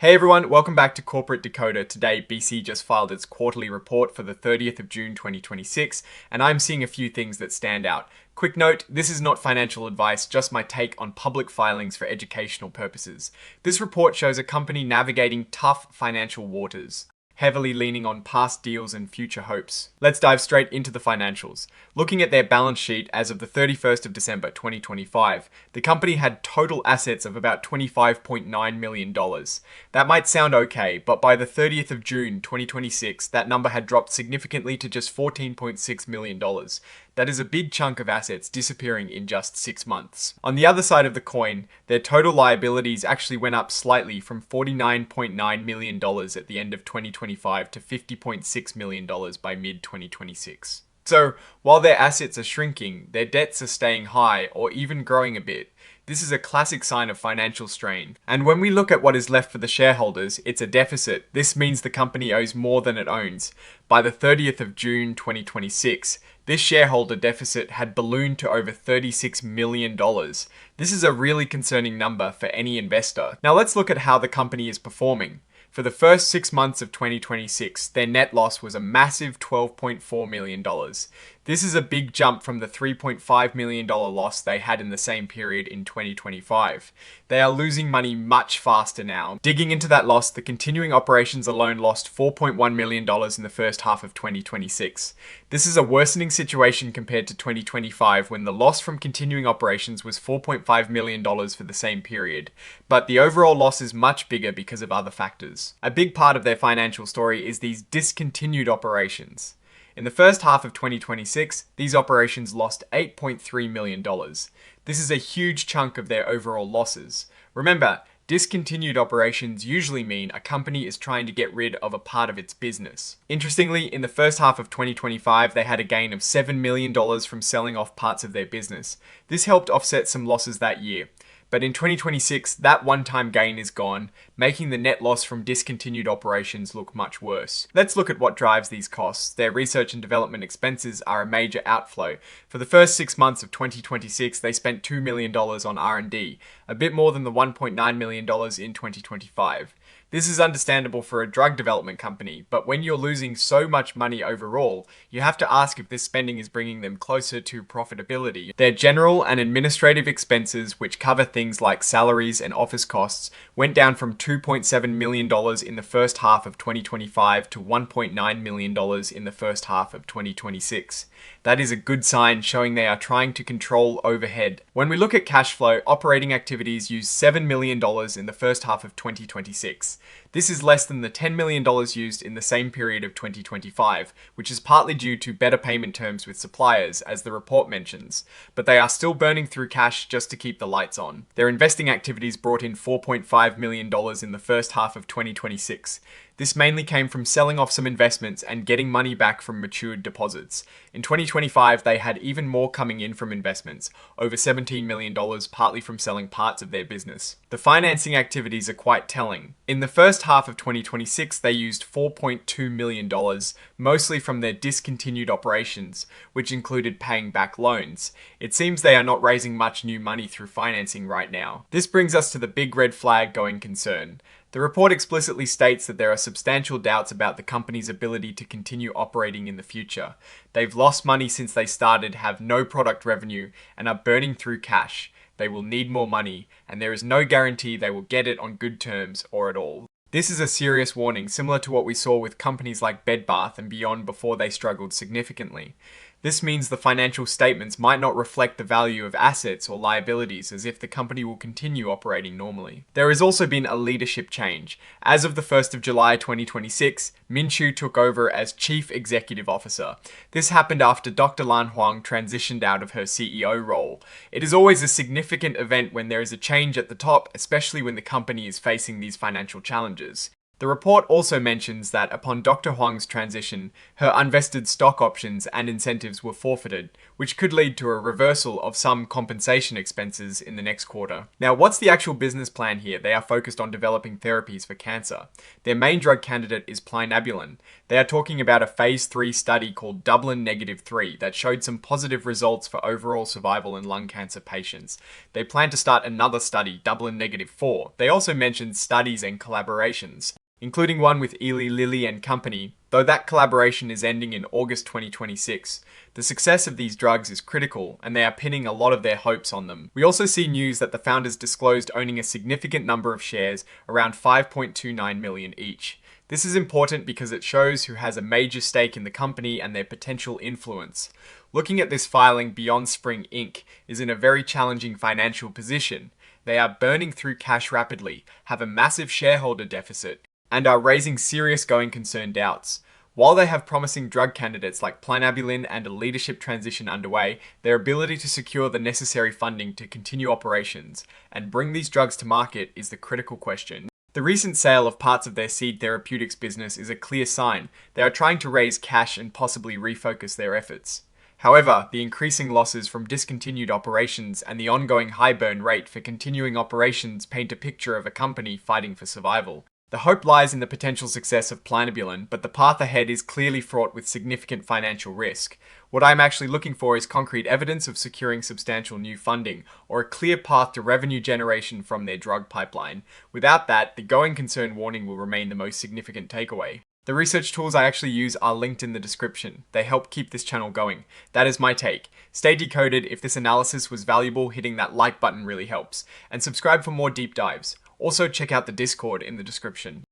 Hey everyone, welcome back to Corporate Decoder. Today, BC just filed its quarterly report for the 30th of June 2026, and I'm seeing a few things that stand out. Quick note, this is not financial advice, just my take on public filings for educational purposes. This report shows a company navigating tough financial waters, heavily leaning on past deals and future hopes. Let's dive straight into the financials. Looking at their balance sheet as of the 31st of December 2025, the company had total assets of about $25.9 million. That might sound okay, but by the 30th of June 2026, that number had dropped significantly to just $14.6 million. That is a big chunk of assets disappearing in just 6 months. On the other side of the coin, their total liabilities actually went up slightly from $49.9 million at the end of 2025 to $50.6 million by mid-2026. So, while their assets are shrinking, their debts are staying high or even growing a bit. This is a classic sign of financial strain. And when we look at what is left for the shareholders, it's a deficit. This means the company owes more than it owns. By the 30th of June 2026, this shareholder deficit had ballooned to over $36 million. This is a really concerning number for any investor. Now let's look at how the company is performing. For the first 6 months of 2026, their net loss was a massive $12.4 million. This is a big jump from the $3.5 million loss they had in the same period in 2025. They are losing money much faster now. Digging into that loss, the continuing operations alone lost $4.1 million in the first half of 2026. This is a worsening situation compared to 2025 when the loss from continuing operations was $4.5 million for the same period. But the overall loss is much bigger because of other factors. A big part of their financial story is these discontinued operations. In the first half of 2026, these operations lost $8.3 million. This is a huge chunk of their overall losses. Remember, discontinued operations usually mean a company is trying to get rid of a part of its business. Interestingly, in the first half of 2025, they had a gain of $7 million from selling off parts of their business. This helped offset some losses that year. But in 2026, that one-time gain is gone, making the net loss from discontinued operations look much worse. Let's look at what drives these costs. Their research and development expenses are a major outflow. For the first 6 months of 2026, they spent $2 million on R&D, a bit more than the $1.9 million in 2025. This is understandable for a drug development company, but when you're losing so much money overall, you have to ask if this spending is bringing them closer to profitability. Their general and administrative expenses, which cover things like salaries and office costs, went down from $2.7 million in the first half of 2025 to $1.9 million in the first half of 2026. That is a good sign, showing they are trying to control overhead. When we look at cash flow, operating activities used $7 million in the first half of 2026. This is less than the $10 million used in the same period of 2025, which is partly due to better payment terms with suppliers, as the report mentions, but they are still burning through cash just to keep the lights on. Their investing activities brought in $4.5 million in the first half of 2026. This mainly came from selling off some investments and getting money back from matured deposits. In 2025, they had even more coming in from investments, over $17 million, partly from selling parts of their business. The financing activities are quite telling. In the first half of 2026, they used $4.2 million, mostly from their discontinued operations, which included paying back loans. It seems they are not raising much new money through financing right now. This brings us to the big red flag going concern. The report explicitly states that there are substantial doubts about the company's ability to continue operating in the future. They've lost money since they started, have no product revenue, and are burning through cash. They will need more money, and there is no guarantee they will get it on good terms or at all. This is a serious warning, similar to what we saw with companies like Bed Bath and Beyond before they struggled significantly. This means the financial statements might not reflect the value of assets or liabilities as if the company will continue operating normally. There has also been a leadership change. As of the 1st of July 2026, Min Chu took over as Chief Executive Officer. This happened after Dr. Lan Huang transitioned out of her CEO role. It is always a significant event when there is a change at the top, especially when the company is facing these financial challenges. The report also mentions that upon Dr. Huang's transition, her unvested stock options and incentives were forfeited, which could lead to a reversal of some compensation expenses in the next quarter. Now, what's the actual business plan here? They are focused on developing therapies for cancer. Their main drug candidate is plinabulin. They are talking about a phase 3 study called Dublin-3 that showed some positive results for overall survival in lung cancer patients. They plan to start another study, Dublin-4. They also mentioned studies and collaborations, including one with Eli Lilly and Company, though that collaboration is ending in August 2026. The success of these drugs is critical, and they are pinning a lot of their hopes on them. We also see news that the founders disclosed owning a significant number of shares, around 5.29 million each. This is important because it shows who has a major stake in the company and their potential influence. Looking at this filing, BeyondSpring Inc. is in a very challenging financial position. They are burning through cash rapidly, have a massive shareholder deficit, and are raising serious going concern doubts. While they have promising drug candidates like plinabulin and a leadership transition underway, their ability to secure the necessary funding to continue operations and bring these drugs to market is the critical question. The recent sale of parts of their seed therapeutics business is a clear sign they are trying to raise cash and possibly refocus their efforts. However, the increasing losses from discontinued operations and the ongoing high burn rate for continuing operations paint a picture of a company fighting for survival. The hope lies in the potential success of plinabulin, but the path ahead is clearly fraught with significant financial risk. What I'm actually looking for is concrete evidence of securing substantial new funding, or a clear path to revenue generation from their drug pipeline. Without that, the going concern warning will remain the most significant takeaway. The research tools I actually use are linked in the description. They help keep this channel going. That is my take. Stay decoded. If this analysis was valuable, hitting that like button really helps. And subscribe for more deep dives. Also check out the Discord in the description.